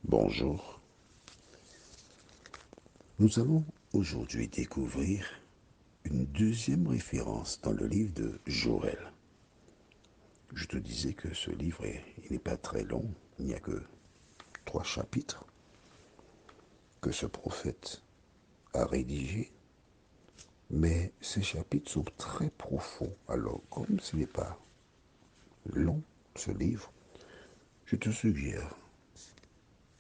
Bonjour. Nous allons aujourd'hui découvrir une deuxième référence dans le livre de Joël. Je te disais que ce livre il n'est pas très long, il n'y a que 3 chapitres que ce prophète a rédigés, mais ces chapitres sont très profonds. Alors, comme ce n'est pas long, ce livre, je te suggère,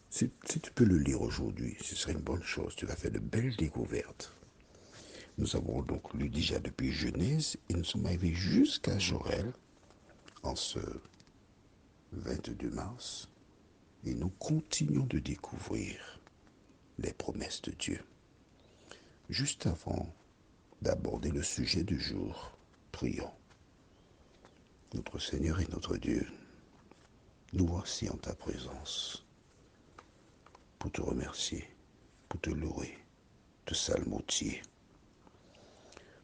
si tu peux le lire aujourd'hui, ce serait une bonne chose. Tu vas faire de belles découvertes. Nous avons donc lu déjà depuis Genèse et nous sommes arrivés jusqu'à Joël en ce 22 mars et nous continuons de découvrir les promesses de Dieu. Juste avant d'aborder le sujet du jour, prions. Notre Seigneur et notre Dieu, nous voici en ta présence pour te remercier, pour te louer, te psalmodier,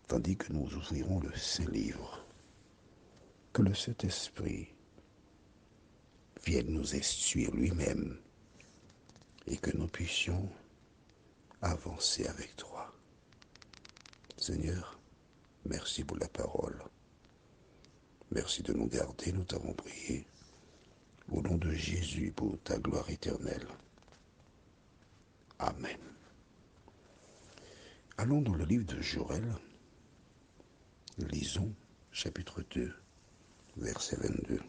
tandis que nous ouvrirons le Saint-Livre. Que le Saint-Esprit vienne nous instruire lui-même et que nous puissions avancer avec toi. Seigneur, merci pour la parole. Merci de nous garder, nous t'avons prié. Au nom de Jésus, pour ta gloire éternelle. Amen. Allons dans le livre de Joël. Lisons chapitre 2, verset 22.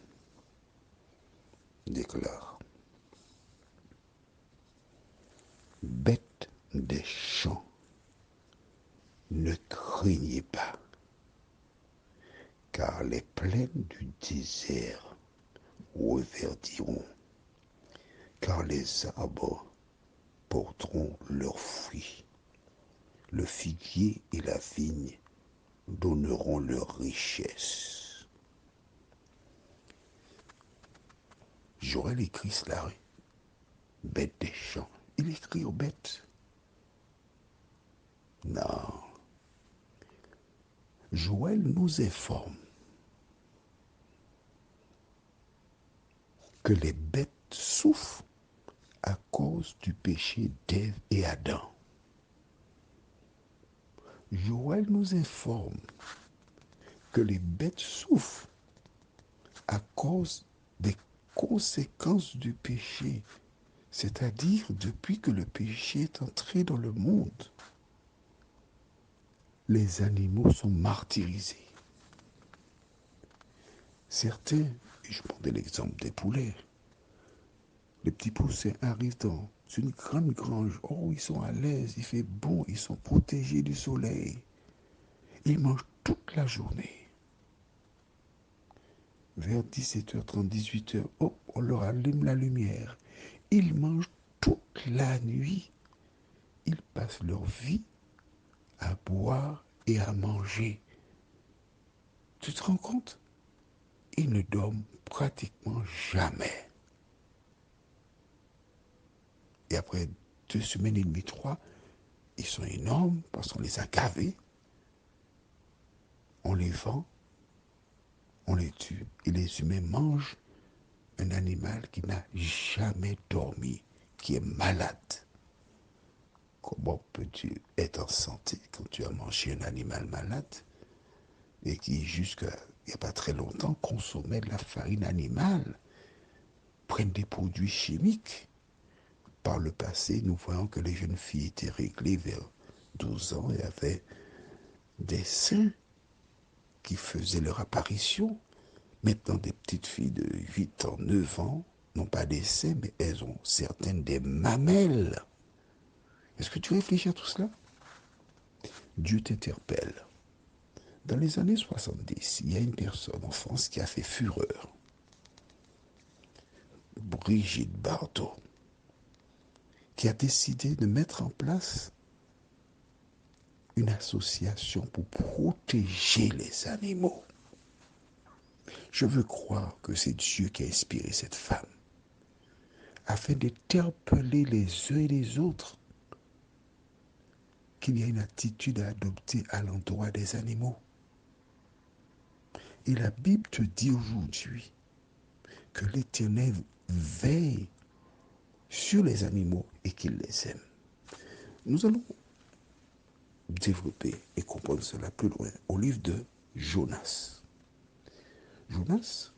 Déclare: Bêtes des champs, ne craignez pas, car les plaines du désert reverdiront, car les arbres porteront leurs fruits. Le figuier et la vigne donneront leur richesse. Joël écrit cela, bête des champs. Il écrit aux bêtes. Non. Joël nous informe que les bêtes souffrent à cause du péché d'Ève et Adam. Joël nous informe que les bêtes souffrent à cause des conséquences du péché, c'est-à-dire depuis que le péché est entré dans le monde. Les animaux sont martyrisés. Certains, et je prendrai l'exemple des poulets, les petits poussins arrivent dans une grande grange. Oh, ils sont à l'aise, il fait bon, ils sont protégés du soleil. Ils mangent toute la journée. Vers 17h30, 18h, oh, on leur allume la lumière. Ils mangent toute la nuit. Ils passent leur vie à boire et à manger. Tu te rends compte? Ils ne dorment pratiquement jamais. Et après 2 semaines et demie, 3, ils sont énormes parce qu'on les a gavés. On les vend, on les tue. Et les humains mangent un animal qui n'a jamais dormi, qui est malade. Comment peux-tu être en santé quand tu as mangé un animal malade et qui, jusqu'à il n'y a pas très longtemps, consommait de la farine animale, prennent des produits chimiques? Par le passé, nous voyons que les jeunes filles étaient réglées vers 12 ans et avaient des seins qui faisaient leur apparition. Maintenant, des petites filles de 8 ans, 9 ans n'ont pas des seins, mais elles ont certaines des mamelles. Est-ce que tu réfléchis à tout cela? Dieu t'interpelle. Dans les années 70, il y a une personne en France qui a fait fureur. Brigitte Bardot, qui a décidé de mettre en place une association pour protéger les animaux. Je veux croire que c'est Dieu qui a inspiré cette femme, afin d'interpeller les uns et les autres qu'il y a une attitude à adopter à l'endroit des animaux. Et la Bible te dit aujourd'hui que l'Éternel veille sur les animaux et qu'il les aime. Nous allons développer et comprendre cela plus loin au livre de Jonas. Jonas,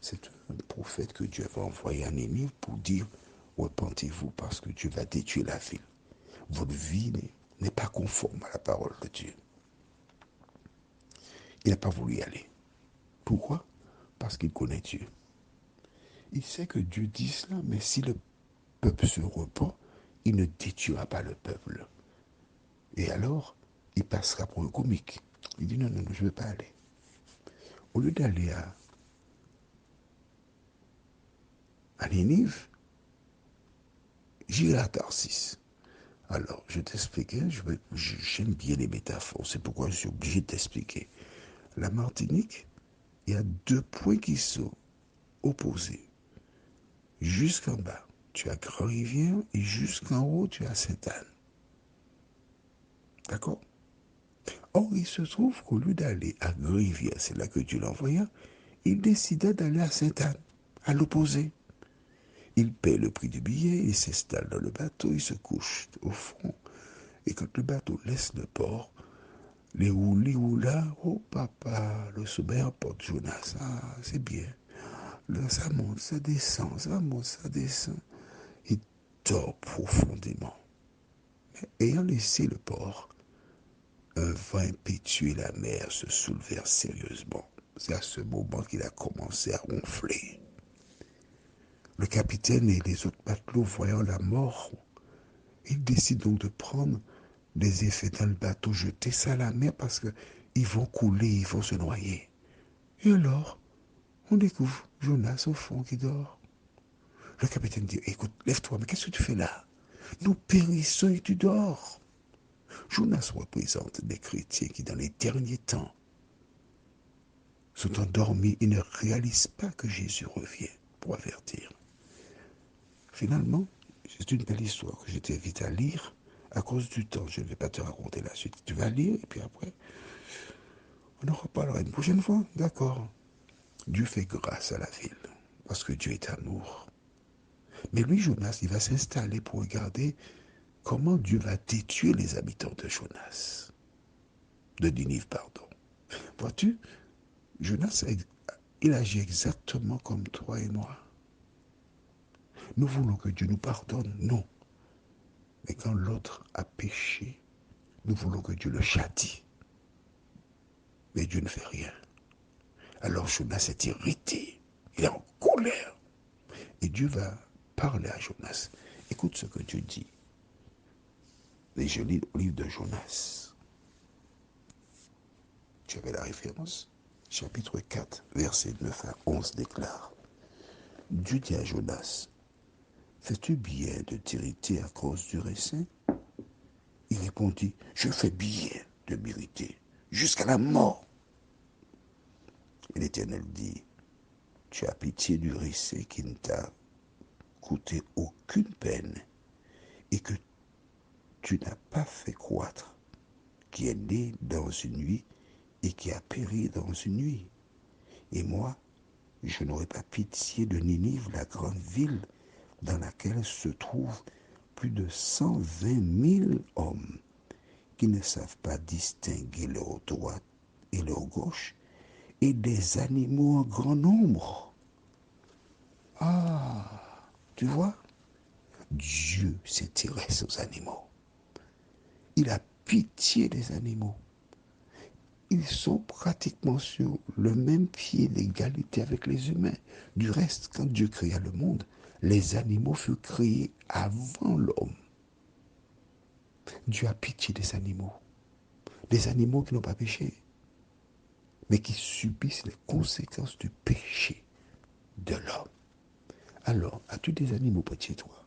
c'est un prophète que Dieu va envoyer à Ninive pour dire repentez-vous parce que Dieu va détruire la ville. Votre vie n'est pas conforme à la parole de Dieu. Il n'a pas voulu y aller. Pourquoi? Parce qu'il connaît Dieu. Il sait que Dieu dit cela, mais si le peuple se repent, il ne détruira pas le peuple. Et alors, il passera pour un comique. Il dit non, non, non, je ne veux pas aller. Au lieu d'aller à Ninive, j'irai à Tarsis. Alors, je t'expliquais, j'aime bien les métaphores, c'est pourquoi je suis obligé de t'expliquer. La Martinique, il y a deux points qui sont opposés. Jusqu'en bas, tu as Grand-Rivière et jusqu'en haut, tu as Sainte-Anne. D'accord? Or, il se trouve qu'au lieu d'aller à Grand-Rivière, c'est là que Dieu l'envoya, il décida d'aller à Sainte-Anne, à l'opposé. Il paie le prix du billet, il s'installe dans le bateau, il se couche au fond. Et quand le bateau laisse le port, les houlis-houlas, oh papa, le sommeil emporte Jonas. Ah, c'est bien. Là, ça monte, ça descend, ça monte, ça descend. Il dort profondément. Mais ayant laissé le port, un vent impétueux et la mer se soulevèrent sérieusement. C'est à ce moment qu'il a commencé à ronfler. Le capitaine et les autres matelots, voyant la mort, ils décident donc de prendre des effets dans le bateau, jeter ça à la mer parce qu'ils vont couler, ils vont se noyer. Et alors, on découvre Jonas au fond qui dort. Le capitaine dit, écoute, lève-toi, mais qu'est-ce que tu fais là? Nous périssons et tu dors. Jonas représente des chrétiens qui, dans les derniers temps, sont endormis et ne réalisent pas que Jésus revient pour avertir. Finalement, c'est une belle histoire que je t'invite à lire. À cause du temps, je ne vais pas te raconter la suite. Tu vas lire et puis après, on en reparlera une prochaine fois. D'accord. Dieu fait grâce à la ville parce que Dieu est amour. Mais lui, Jonas, il va s'installer pour regarder comment Dieu va détruire les habitants de Jonas. De Ninive, pardon. Vois-tu, Jonas, il agit exactement comme toi et moi. Nous voulons que Dieu nous pardonne, non. Mais quand l'autre a péché, nous voulons que Dieu le châtie. Mais Dieu ne fait rien. Alors Jonas est irrité, il est en colère. Et Dieu va parler à Jonas. Écoute ce que Dieu dit. Et je lis au livre de Jonas. Tu avais la référence? Chapitre 4, versets 9 à 11 déclare. Dieu dit à Jonas, fais-tu bien de t'irriter à cause du raisin? Il répondit, je fais bien de m'irriter jusqu'à la mort. Et l'Éternel dit, tu as pitié du raisin qui ne t'a coûté aucune peine et que tu n'as pas fait croître, qui est né dans une nuit et qui a péri dans une nuit. Et moi, je n'aurai pas pitié de Ninive, la grande ville dans laquelle se trouvent plus de 120 000 hommes qui ne savent pas distinguer leur droite et leur gauche, et des animaux en grand nombre. Ah, tu vois, Dieu s'intéresse aux animaux. Il a pitié des animaux. Ils sont pratiquement sur le même pied d'égalité avec les humains. Du reste, quand Dieu créa le monde, les animaux furent créés avant l'homme. Dieu a pitié des animaux qui n'ont pas péché, mais qui subissent les conséquences du péché de l'homme. Alors, as-tu des animaux près de chez toi?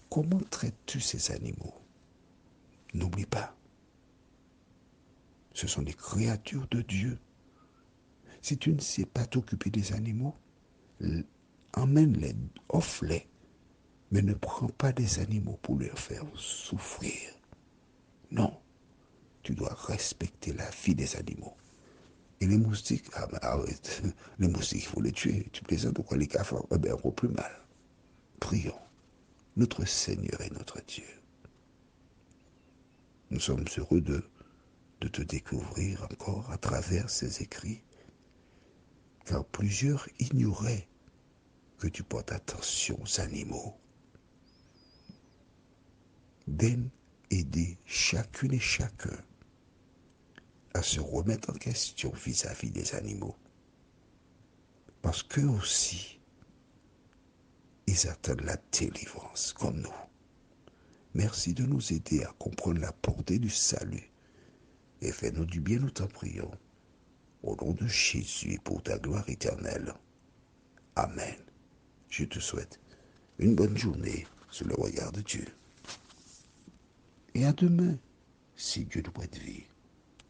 Comment traites-tu ces animaux? N'oublie pas, ce sont des créatures de Dieu. Si tu ne sais pas t'occuper des animaux, emmène-les, offre-les, mais ne prends pas des animaux pour leur faire souffrir. Non, tu dois respecter la vie des animaux. Et les moustiques, ah ben arrête, les moustiques, il faut les tuer. Tu plaisantes ou quoi, les cafards? Eh bien, encore plus mal. Prions. notre Seigneur et notre Dieu. Nous sommes heureux de te découvrir encore à travers ces écrits, car plusieurs ignoraient que tu portes attention aux animaux. Daigne aider chacune et chacun à se remettre en question vis-à-vis des animaux. Parce qu'eux aussi, ils attendent la délivrance comme nous. Merci de nous aider à comprendre la portée du salut et fais-nous du bien, nous t'en prions. Au nom de Jésus et pour ta gloire éternelle. Amen. Je te souhaite une bonne journée sous le regard de Dieu. Et à demain, si Dieu nous prête vie.